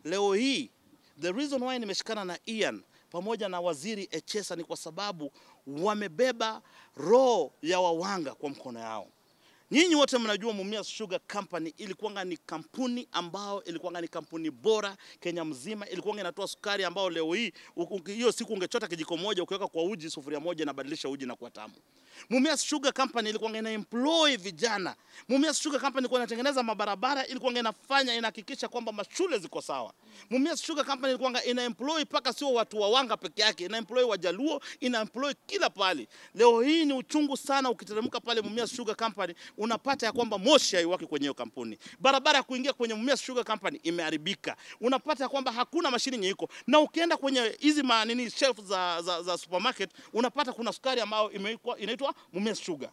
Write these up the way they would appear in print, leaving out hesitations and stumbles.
Leo hii the reason why nimeshikana na Ian pamoja na waziri Echesa ni kwa sababu wamebeba roho ya wawanga kwa mkono yao. Nyinyi wote mnajua Mumias Sugar Company ilikuwa ni kampuni ambao ilikuwa ni kampuni bora Kenya mzima, ilikuwa inatoa sukari ambao leo hii hiyo siku ungechota kijiko moja ukiweka kwa uji sufuria moja na badilisha uji na kuwa tamu. Mumias Sugar Company ilikuwa ina employ vijana. Mumias Sugar Company ilikuwa inatengeneza mabarabara, ilikuwa inahakikisha kwamba mashule ziko sawa. Mumias Sugar Company ilikuwa ina employ paka sio watu wawanga peke yake, ina employ Wajaluo, ina employ kila pale. Leo hii ni uchungu sana ukiteremka pale Mumias Sugar Company unapata ya kwamba moshi haiwaki kwenye hiyo kampuni. Barabara ya kuingia kwenye Mumias Sugar Company imeharibika. Unapata ya kwamba hakuna mashini nyiko. Na ukienda kwenye hizi shelf za supermarket unapata kuna sukari ambayo inaitwa Mumias Sugar.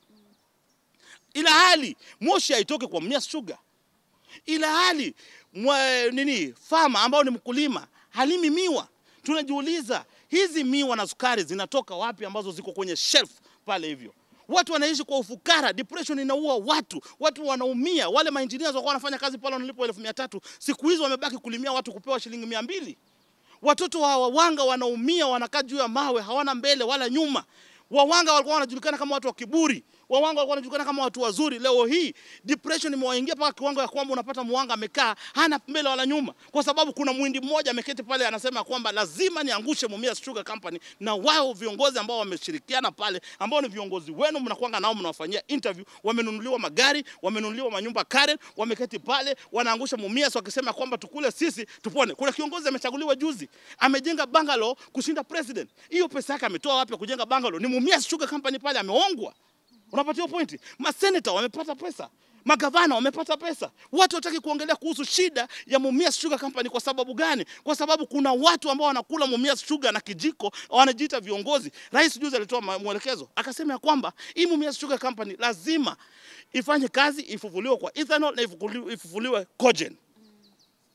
Ila hali moshi haitoki kwa Mumias Sugar. Ila hali farmer ambao ni mkulima halimi miwa. Tunajiuliza hizi miwa na sukari zinatoka wapi ambazo ziko kwenye shelf pale hivyo? Watu wanaishi kwa ufukara, depression inaua watu wanaumia. Wale maengineers walikuwa wanafanya kazi pale wanalipwa 1300, siku hizo wamebaki kulimia watu kupewa shilingi 200. Watoto wa wawanga wanaumia, wanakaa juu ya mawe, hawana mbele wala nyuma. Wawanga walikuwa wanajulikana kama watu wa kiburi. Wawanga walikuwa wanajulikana kama watu wazuri. Leo hii depression imewaingia paka kiwango ya kwamba unapata mwanga amekaa hana mbele wala nyuma, kwa sababu kuna mwindi mmoja ameketi pale anasema kwamba lazima niangushe Mumias Sugar Company. Na wao viongozi ambao wameshirikiana pale, ambao ni viongozi wenu, mnakuanga nao mnawafanyia interview, wamenunuliwa magari, wamenunuliwa manyumba Karen, wameketi pale wanaangusha Mumias wakisema kwamba tukule sisi tupone. Kuna kiongozi amechaguliwa juzi, amejenga bungalow kushinda president. Hiyo pesa yake ametoa wapi kujenga bungalow? Ni Mumias Sugar Company pale ameongwa. Unapatia pointi? Maseneta wamepata pesa, magavana wamepata pesa. Watu wataki kuongelea kuhusu shida ya Mumias Sugar Company. Kwa sababu gani? Kwa sababu kuna watu ambao wanakula Mumias Sugar na kijiko, wanajiita viongozi. Rais juzi alitoa mwelekezo, akasema ya kwamba hii Mumias Sugar Company lazima ifanye kazi, ifufuliwe kwa ethanol na ifufuliwe cogen.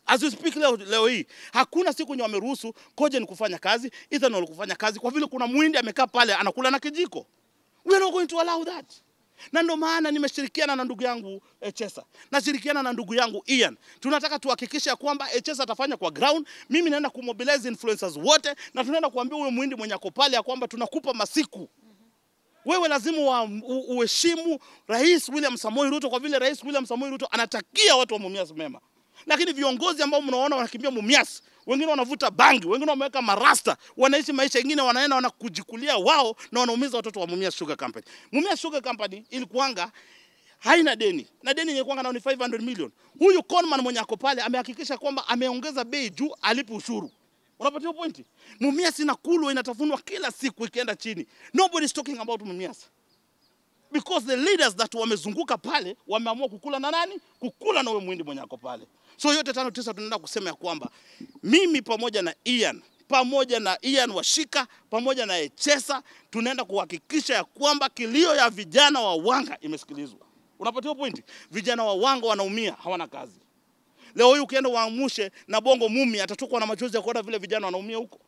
As we speak leo hii, hakuna siku nye wameruhusu cogen kufanya kazi, ethanol kufanya kazi, kwa vile kuna mwindi amekaa pale anakula na kijiko. We are not going to allow that. Na ndo maana nimeshirikiana na ndugu yangu Echesa, nashirikiana na ndugu yangu Ian. Tunataka tuhakikishe kwamba Echesa atafanya kwa ground. Mimi naenda kumobilize influencers wote, na tunaenda kuambia huyo mwindi mwenye ako pale ya kwamba tunakupa masiku. Wewe lazima uheshimu Rais William Samoei Ruto, kwa vile Rais William Samoei Ruto anatakia watu wa Mumias mema. Lakini viongozi ambao mnaona wanakimbia Mumias, wengine wanavuta bangi, wengine wameweka marasta, wanaishi maisha mengine, wanaenda wanakujikulia wao na wanaumiza watoto wa Mumias Sugar Company. Mumias Sugar Company ilikuanga haina deni, na deni ilikuanga nao ni 500 million. Huyu conman mwenye ako pale amehakikisha kwamba ameongeza bei juu alipe ushuru. Unapatia pointi? Mumias inakulwa, inatafunwa kila siku ikienda chini. Nobody is talking about Mumias. Because the leaders that wamezunguka pale wameamua kukula na nani? Kukula na wewe mwindi mwenye ako pale. So yote 5-9 tunaenda kusema ya kwamba mimi pamoja na Ian Washika, pamoja na Echesa, tunaenda kuhakikisha ya kwamba kilio ya vijana wa wanga imesikilizwa. Unapatia pointi? Vijana wa wanga wanaumia, hawana kazi. Leo hii ukienda waamushe na Bongo Mumi atatokwa na machozi ya kuona vile vijana wanaumia huko.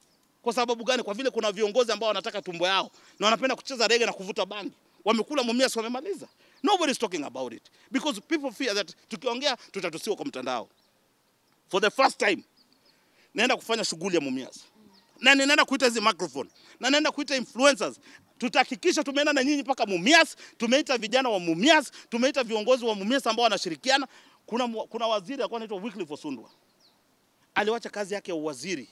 Kwa sababu gani? Kwa vile kuna viongozi ambao wanataka tumbo yao na wanapenda kucheza rege na kuvuta bangi. Wamekula Mumias wamemaliza. Nobody is talking about it because people fear that tukiongea tutatusiwa kwa mtandao. For the first time naenda kufanya shughuli ya Mumias, na ninaenda kuita hizi microphone, na naenda kuita influencers. Tutahakikisha tumeenda na nyinyi paka Mumias, tumeita vijana wa Mumias, tumeita viongozi wa Mumias ambao wanashirikiana. Kuna waziri alikuwa anaitwa Wycliffe Osundwa, aliwacha kazi yake ya waziri,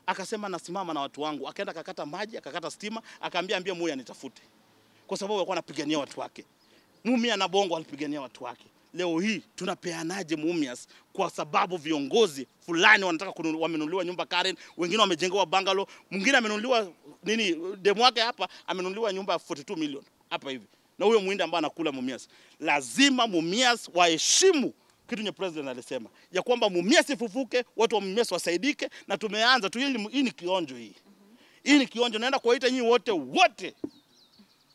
akasema nasimama na watu wangu, akaenda akakata maji, akakata stima, akaambia Moi anitafute, kwa sababu alikuwa anapigania watu wake. Mumia na Bongo walipigania watu wake. Leo hii tunapeanaje Mumias kwa sababu viongozi fulani wanataka wamenunuliwa nyumba Karen, wengine wamejengewa bungalow, mwingine amenunuliwa demu wake hapa amenunuliwa nyumba 42 million hapa hivi. Na huyo mwindi ambaye anakula Mumias. Lazima Mumias waheshimu kitu nye president alisema, ya kwamba Mumias ifufuke, watu wa Mumias wasaidike, na tumeanza tu. Hii ni kionjo hii. Hii ni kionjo, naenda kuwaita nyinyi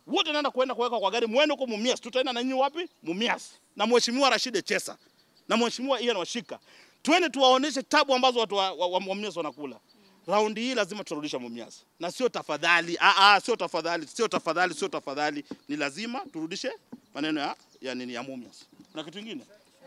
wote naenda kuenda kuweka kwa gari mwendo kwa Mumias. Tutaenda na nyinyi wapi? Mumias. Na mheshimiwa Rashid Echesa na mheshimiwa Ian Washika, twende tuwaoneshe tabu ambazo watu wa Mumias wanakula. Raundi hii lazima turudisha Mumias, na sio tafadhali. Sio tafadhali. Ni lazima turudishe maneno ya Mumias. Na kitu kingine